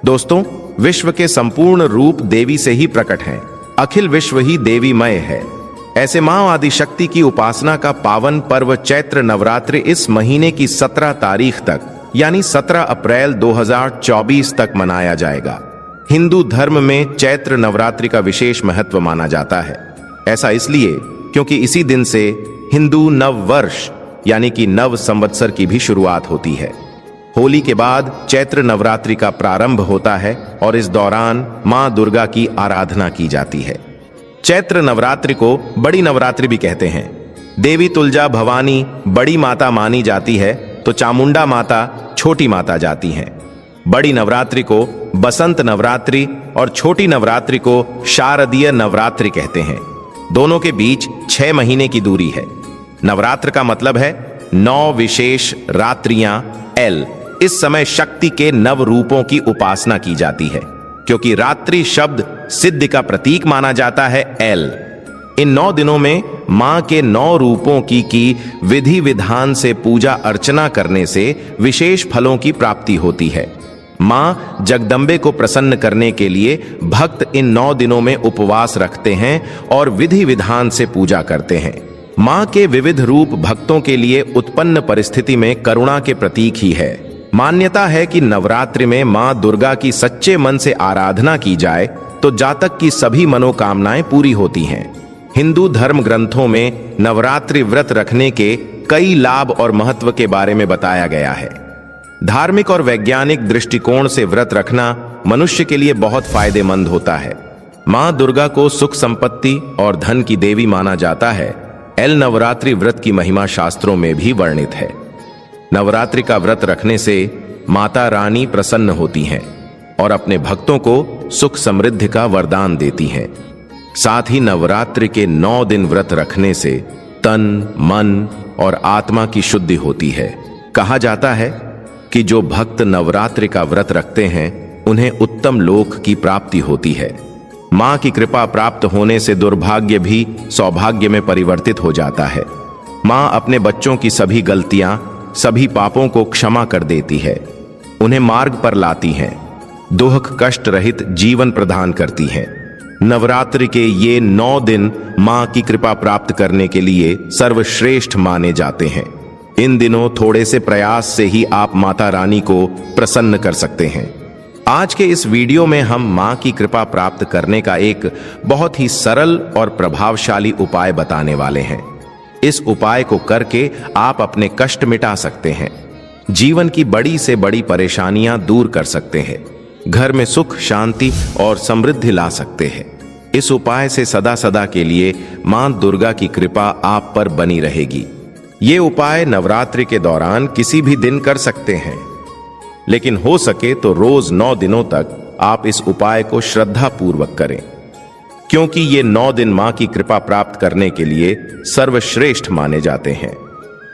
दोस्तों, विश्व के संपूर्ण रूप देवी से ही प्रकट हैं। अखिल विश्व ही देवीमय है। ऐसे मां आदि शक्ति की उपासना का पावन पर्व चैत्र नवरात्रि इस महीने की 17 तारीख तक यानी 17 अप्रैल 2024 तक मनाया जाएगा। हिंदू धर्म में चैत्र नवरात्रि का विशेष महत्व माना जाता है। ऐसा इसलिए क्योंकि इसी दिन से हिंदू नव वर्ष यानी कि नव संवत्सर की भी शुरुआत होती है। होली के बाद चैत्र नवरात्रि का प्रारंभ होता है और इस दौरान मां दुर्गा की आराधना की जाती है। चैत्र नवरात्रि को बड़ी नवरात्रि भी कहते हैं। देवी तुलजा भवानी बड़ी माता मानी जाती है तो चामुंडा माता छोटी माता जाती हैं। बड़ी नवरात्रि को बसंत नवरात्रि और छोटी नवरात्रि को शारदीय नवरात्रि कहते हैं। दोनों के बीच 6 महीने की दूरी है। नवरात्र का मतलब है 9 विशेष रात्रियां एल। इस समय शक्ति के नव रूपों की उपासना की जाती है क्योंकि रात्रि शब्द सिद्धि का प्रतीक माना जाता है एल। इन 9 दिनों में मां के 9 रूपों की विधि विधान से पूजा अर्चना करने से विशेष फलों की प्राप्ति होती है। मां जगदम्बे को प्रसन्न करने के लिए भक्त इन 9 दिनों में उपवास रखते हैं और विधि विधान से पूजा करते हैं। मां के विविध रूप भक्तों के लिए उत्पन्न परिस्थिति में करुणा के प्रतीक ही है। मान्यता है कि नवरात्रि में मां दुर्गा की सच्चे मन से आराधना की जाए तो जातक की सभी मनोकामनाएं पूरी होती हैं। हिंदू धर्म ग्रंथों में नवरात्रि व्रत रखने के कई लाभ और महत्व के बारे में बताया गया है। धार्मिक और वैज्ञानिक दृष्टिकोण से व्रत रखना मनुष्य के लिए बहुत फायदेमंद होता है। मां दुर्गा को सुख संपत्ति और धन की देवी माना जाता है। एल नवरात्रि व्रत की महिमा शास्त्रों में भी वर्णित है। नवरात्रि का व्रत रखने से माता रानी प्रसन्न होती हैं और अपने भक्तों को सुख समृद्धि का वरदान देती हैं। साथ ही नवरात्रि के 9 दिन व्रत रखने से तन, मन और आत्मा की शुद्धि होती है। कहा जाता है कि जो भक्त नवरात्रि का व्रत रखते हैं उन्हें उत्तम लोक की प्राप्ति होती है। मां की कृपा प्राप्त होने से दुर्भाग्य भी सौभाग्य में परिवर्तित हो जाता है। मां अपने बच्चों की सभी गलतियां, सभी पापों को क्षमा कर देती है, उन्हें मार्ग पर लाती हैं, दुख कष्ट रहित जीवन प्रदान करती हैं। नवरात्रि के ये 9 दिन मां की कृपा प्राप्त करने के लिए सर्वश्रेष्ठ माने जाते हैं। इन दिनों थोड़े से प्रयास से ही आप माता रानी को प्रसन्न कर सकते हैं। आज के इस वीडियो में हम मां की कृपा प्राप्त करने का एक बहुत ही सरल और प्रभावशाली उपाय बताने वाले हैं। इस उपाय को करके आप अपने कष्ट मिटा सकते हैं, जीवन की बड़ी से बड़ी परेशानियां दूर कर सकते हैं, घर में सुख शांति और समृद्धि ला सकते हैं। इस उपाय से सदा सदा के लिए मां दुर्गा की कृपा आप पर बनी रहेगी। ये उपाय नवरात्रि के दौरान किसी भी दिन कर सकते हैं, लेकिन हो सके तो रोज 9 दिनों तक आप इस उपाय को श्रद्धा पूर्वक करें, क्योंकि ये 9 दिन मां की कृपा प्राप्त करने के लिए सर्वश्रेष्ठ माने जाते हैं।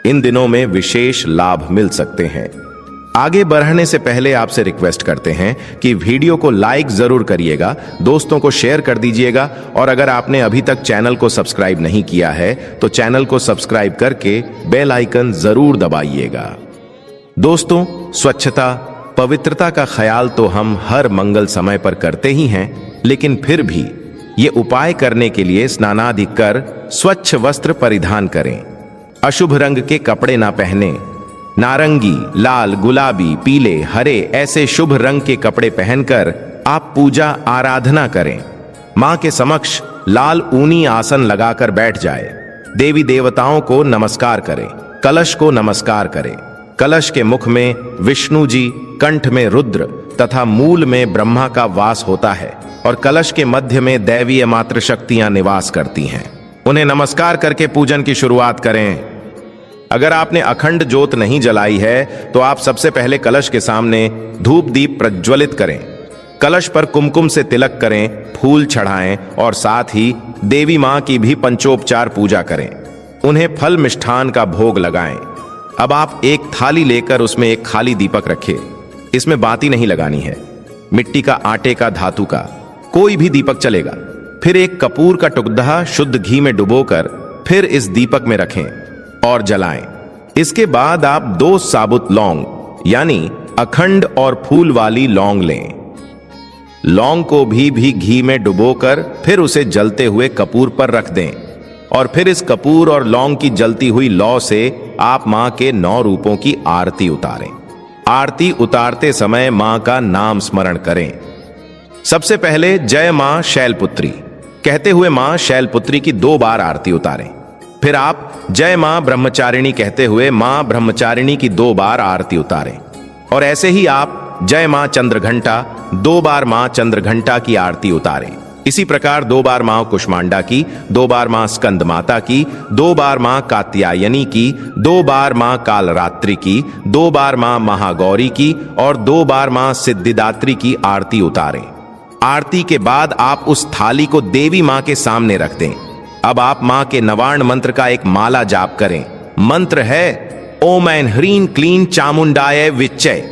इन दिनों में विशेष लाभ मिल सकते हैं। आगे बढ़ने से पहले आपसे रिक्वेस्ट करते हैं कि वीडियो को लाइक जरूर करिएगा, दोस्तों को शेयर कर दीजिएगा और अगर आपने अभी तक चैनल को सब्सक्राइब नहीं किया है तो चैनल को सब्सक्राइब करके बेल आइकन जरूर दबाइएगा। दोस्तों, स्वच्छता पवित्रता का ख्याल तो हम हर मंगल समय पर करते ही हैं, लेकिन फिर भी ये उपाय करने के लिए स्नानादि कर स्वच्छ वस्त्र परिधान करें। अशुभ रंग के कपड़े ना पहने। नारंगी, लाल, गुलाबी, पीले, हरे ऐसे शुभ रंग के कपड़े पहनकर आप पूजा आराधना करें। मां के समक्ष लाल ऊनी आसन लगाकर बैठ जाए। देवी देवताओं को नमस्कार करें। कलश को नमस्कार करें। कलश के मुख में विष्णु जी, कंठ में रुद्र तथा मूल में ब्रह्मा का वास होता है और कलश के मध्य में दैवीय मातृ शक्तियां निवास करती हैं। उन्हें नमस्कार करके पूजन की शुरुआत करें। अगर आपने अखंड ज्योत नहीं जलाई है तो आप सबसे पहले कलश के सामने धूप दीप प्रज्वलित करें। कलश पर कुमकुम से तिलक करें, फूल चढ़ाएं और साथ ही देवी मां की भी पंचोपचार पूजा करें। उन्हें फल मिष्ठान का भोग लगाएं। अब आप एक थाली लेकर उसमें एक खाली दीपक रखें। इसमें बाती नहीं लगानी है। मिट्टी का, आटे का, धातु का कोई भी दीपक चलेगा। फिर एक कपूर का टुकड़ा शुद्ध घी में डुबोकर फिर इस दीपक में रखें और जलाएं। इसके बाद आप 2 साबुत लौंग यानी अखंड और फूल वाली लौंग लें। लौंग को भी घी में डुबोकर फिर उसे जलते हुए कपूर पर रख दें और फिर इस कपूर और लौंग की जलती हुई लौ से आप मां के 9 रूपों की आरती उतारें। आरती उतारते समय मां का नाम स्मरण करें। सबसे पहले जय मां शैलपुत्री कहते हुए मां शैलपुत्री की 2 बार आरती उतारें। फिर आप जय मां ब्रह्मचारिणी कहते हुए मां ब्रह्मचारिणी की 2 बार आरती उतारें। और ऐसे ही आप जय मां चंद्रघंटा 2 बार मां चंद्रघंटा की आरती उतारें। इसी प्रकार 2 बार मां कुष्मांडा की, 2 बार मां स्कंद माता की, 2 बार मां कात्यायनी की, 2 बार मां कालरात्रि की, 2 बार मां महागौरी की और 2 बार मां सिद्धिदात्री की आरती उतारें। आरती के बाद आप उस थाली को देवी मां के सामने रख दें। अब आप मां के नवार्ण मंत्र का एक माला जाप करें। मंत्र है ओम ऐं ह्रीं क्लीं चामुंडाय विच्चय।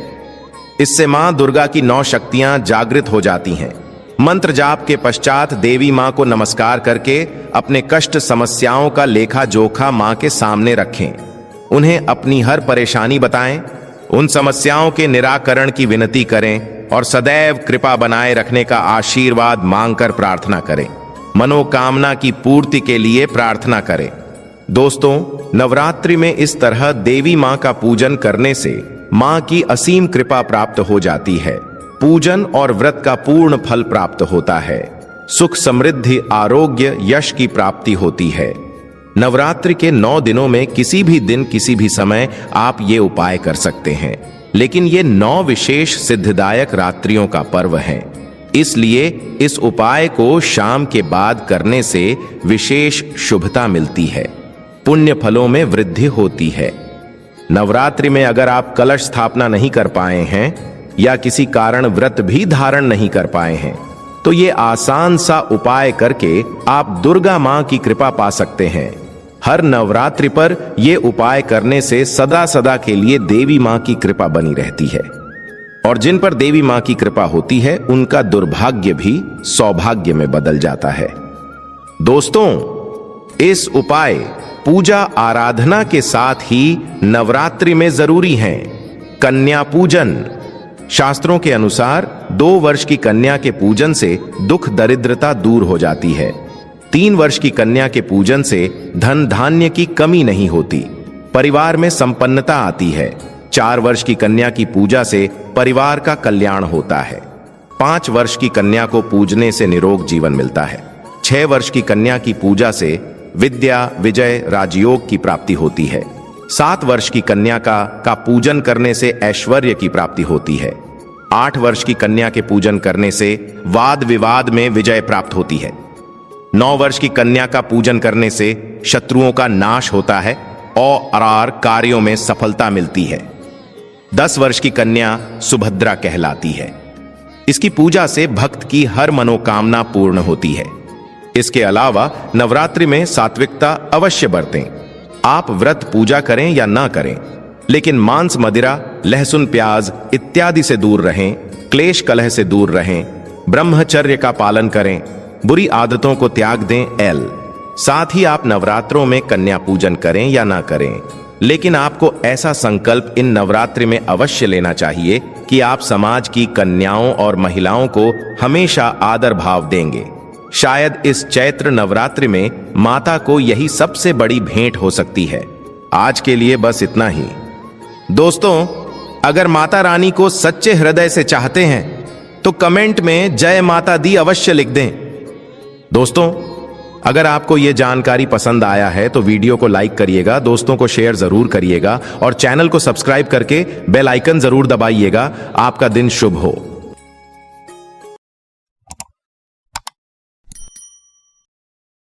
इससे मां दुर्गा की 9 शक्तियां जागृत हो जाती हैं। मंत्र जाप के पश्चात देवी मां को नमस्कार करके अपने कष्ट समस्याओं का लेखा जोखा मां के सामने रखें। उन्हें अपनी हर परेशानी बताएं, उन समस्याओं के निराकरण की विनती करें और सदैव कृपा बनाए रखने का आशीर्वाद मांगकर प्रार्थना करें। मनोकामना की पूर्ति के लिए प्रार्थना करें। दोस्तों, नवरात्रि में इस तरह देवी मां का पूजन करने से मां की असीम कृपा प्राप्त हो जाती है। पूजन और व्रत का पूर्ण फल प्राप्त होता है। सुख, समृद्धि, आरोग्य, यश की प्राप्ति होती है। नवरात्रि के 9 दिनों में किसी भी दिन किसी भी समय आप ये उपाय कर सकते हैं, लेकिन ये 9 विशेष सिद्धिदायक रात्रियों का पर्व है। इसलिए इस उपाय को शाम के बाद करने से विशेष शुभता मिलती है, पुण्य फलों में वृद्धि होती है। नवरात्रि में अगर आप कलश स्थापना नहीं कर पाए हैं या किसी कारण व्रत भी धारण नहीं कर पाए हैं, तो ये आसान सा उपाय करके आप दुर्गा मां की कृपा पा सकते हैं। हर नवरात्रि पर यह उपाय करने से सदा सदा के लिए देवी मां की कृपा बनी रहती है और जिन पर देवी मां की कृपा होती है उनका दुर्भाग्य भी सौभाग्य में बदल जाता है। दोस्तों, इस उपाय पूजा आराधना के साथ ही नवरात्रि में जरूरी है। कन्या पूजन। शास्त्रों के अनुसार 2 वर्ष की कन्या के पूजन से दुख दरिद्रता दूर हो जाती है। 3 वर्ष की कन्या के पूजन से धन धान्य की कमी नहीं होती, परिवार में संपन्नता आती है। 4 वर्ष की कन्या की पूजा से परिवार का कल्याण होता है। 5 वर्ष की कन्या को पूजने से निरोग जीवन मिलता है। 6 वर्ष की कन्या की पूजा से विद्या, विजय, राजयोग की प्राप्ति होती है। 7 वर्ष की कन्या का पूजन करने से ऐश्वर्य की प्राप्ति होती है। 8 वर्ष की कन्या के पूजन करने से वाद विवाद में विजय प्राप्त होती है। 9 वर्ष की कन्या का पूजन करने से शत्रुओं का नाश होता है और कार्यों में सफलता मिलती है। 10 वर्ष की कन्या सुभद्रा कहलाती है। इसकी पूजा से भक्त की हर मनोकामना पूर्ण होती है। इसके अलावा नवरात्रि में सात्विकता अवश्य बरतें। आप व्रत पूजा करें या ना करें, लेकिन मांस, मदिरा, लहसुन, प्याज इत्यादि से दूर रहें, क्लेश कलह से दूर रहें, ब्रह्मचर्य का पालन करें, बुरी आदतों को त्याग दें। साथ ही आप नवरात्रों में कन्या पूजन करें या ना करें, लेकिन आपको ऐसा संकल्प इन नवरात्रि में अवश्य लेना चाहिए कि आप समाज की कन्याओं और महिलाओं को हमेशा आदर भाव देंगे। शायद इस चैत्र नवरात्रि में माता को यही सबसे बड़ी भेंट हो सकती है। आज के लिए बस इतना ही। दोस्तों, अगर माता रानी को सच्चे हृदय से चाहते हैं तो कमेंट में जय माता दी अवश्य लिख दें। दोस्तों, अगर आपको यह जानकारी पसंद आया है तो वीडियो को लाइक करिएगा, दोस्तों को शेयर जरूर करिएगा और चैनल को सब्सक्राइब करके बेल आइकन जरूर दबाइएगा। आपका दिन शुभ हो।